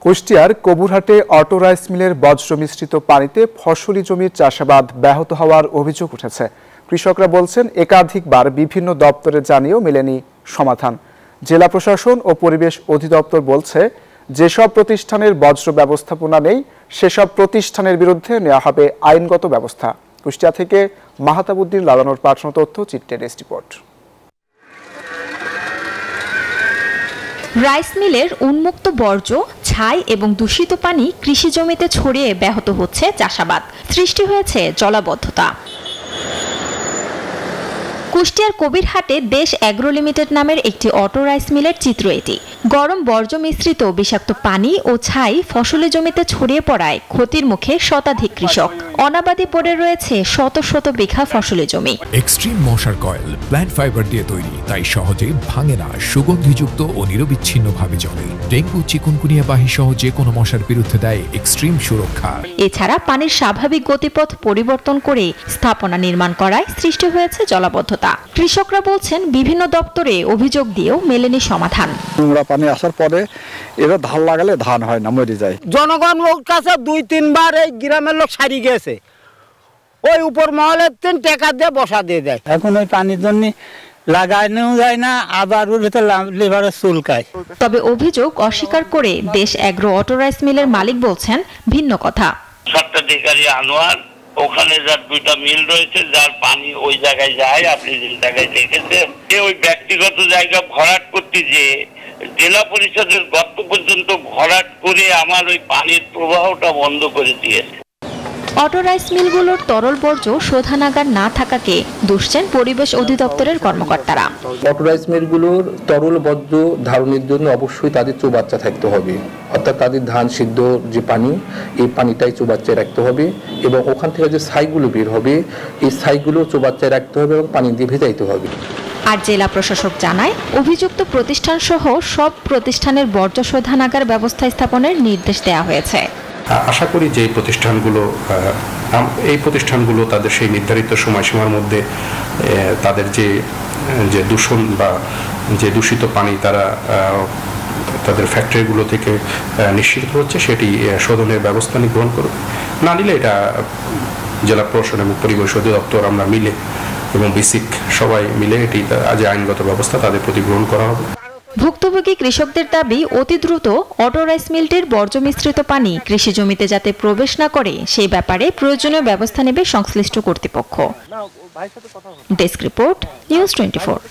কুষ্টিয়ার কবুরহাটে auto rice মিলের বজ্র মিশ্রিত পানিতে ফসলি জমির চাষাবাদ ব্যাহত হওয়ার অভিযোগ উঠেছে। কৃষকরা বলছেন একাধিকবার বিভিন্ন দপ্তরে জানিয়েও মেলেনি সমাধান। জেলা প্রশাসন ও পরিবেশ অধিদপ্তর বলছে যেসব প্রতিষ্ঠানের বজ্র ব্যবস্থাপনা নেই সেসব প্রতিষ্ঠানের বিরুদ্ধে নেওয়া হবে আইনগত ব্যবস্থা। কুষ্টিয়া থেকে মাহতাবুদ্দিন লালানোর পাঠানো তথ্য চিত্রের রিপোর্ট। রাইস মিলের উন্মুক্ত বর্জ্য, ছাই এবং দূষিত পানি কৃষি জমিতে ছড়িয়ে ব্যাহত হচ্ছে চাষাবাদ। সৃষ্টি হয়েছে জলাবদ্ধতা। কুষ্টিয়ার কবিরহাটে দেশ এগ্রো লিমিটেড নামের একটি অটো রাইস মিলের চিত্র এটি। গরম বর্জ্য মিশ্রিত বিষাক্ত পানি ও ছাই ফসলি জমিতে ছড়িয়ে পড়ায় ক্ষতির মুখে শতাধিক কৃষক। অনাবাদি পড়ে রয়েছে শত শত বিঘা ফসলি জমি। এক্সট্রিম মশার কয়েল প্ল্যান্ট ফাইবার দিয়ে তৈরি, তাই সহজে ভাঙে না, সুগন্ধিযুক্ত ও নিরবিচ্ছিন্নভাবে জ্বলে। ডেঙ্গু, চিকুনগুনিয়া বাহি সহ যে কোনো মশার বিরুদ্ধে দেয় এক্সট্রিম সুরক্ষা। এছাড়া পানির স্বাভাবিক গতিপথ পরিবর্তন করে স্থাপনা নির্মাণ করায় সৃষ্টি হয়েছে জলাবদ্ধতা। কৃষকরা বলছেন বিভিন্ন দপ্তরে অভিযোগ দিয়েও মেলেনি সমাধান। নোংরা পানি আসার পরে এরা ধান লাগালে ধান হয় না, মরে যায়। জনগণ কাছে 2-3 বার এই গ্রামের লোক সারি গেছে, ওই উপর মহলের টাকা দিয়ে বসা দিয়ে দেয়। এখন ওই পানির জন্য লাগানো যায় না, আবার লেবারে চুলকায়। তবে অভিযোগ অস্বীকার করে দেশ এগ্রো অটো রাইস মিলের মালিক বলছেন ভিন্ন কথা। স্বত্বাধিকারী আনোয়ার, ওখানে যার 2টা মিল রয়েছে, যার পানি ওই জায়গায় যায়, আপনি যে জায়গায় দেখেছেন, ওই ব্যক্তিগত জায়গা ভরাট করতে যে জেলা পরিষদের গর্ত পর্যন্ত ভরাট করে আমার ওই পানির প্রবাহটা বন্ধ করে দিয়েছে। অটো রাইস মিলগুলোর তরল বর্জ্য শোধনাগার না থাকাকে দুষছেন পরিবেশ অধিদপ্তরের কর্মকর্তারা। অটো রাইস মিলগুলোর তরল বর্জ্য ধারণের জন্য অবশ্যই তাদের চৌবাচ্চা থাকতে হবে, অর্থাৎ তাদের ধান সিদ্ধ যে পানি, এই পানিটাই চৌবাচ্চায় রাখতে হবে এবং ওখান থেকে যে ছাইগুলো বের হবে এই ছাইগুলো চৌবাচ্চায় রাখতে হবে এবং পানি দিয়ে ভেজাইতে হবে। আর জেলা প্রশাসক জানায় অভিযুক্ত প্রতিষ্ঠান সহ সব প্রতিষ্ঠানের বর্জ্য শোধনাগার ব্যবস্থা স্থাপনের নির্দেশ দেওয়া হয়েছে। আশা করি যে এই প্রতিষ্ঠানগুলো তাদের সেই নির্ধারিত সময়সীমার মধ্যে তাদের যে দূষণ বা যে দূষিত পানি তারা তাদের ফ্যাক্টরিগুলো থেকে নিশ্চিত হচ্ছে সেটি শোধনের ব্যবস্থা গ্রহণ করবে। না নিলে এটা জেলা প্রশাসন এবং পরিবেশ অধিদপ্তর আমরা মিলে এবং বেসিক সবাই মিলে এটি আজ আইনগত ব্যবস্থা তাদের প্রতি গ্রহণ করা হবে। ভুক্তভোগী কৃষকদের দাবি অতি দ্রুত অটো রাইস মিলটির বর্জ্য মিশ্রিত পানি কৃষি জমিতে যাতে প্রবেশ না করে সেই ব্যাপারে প্রয়োজনীয় ব্যবস্থা নেবে সংশ্লিষ্ট কর্তৃপক্ষ। Desk report, news 24।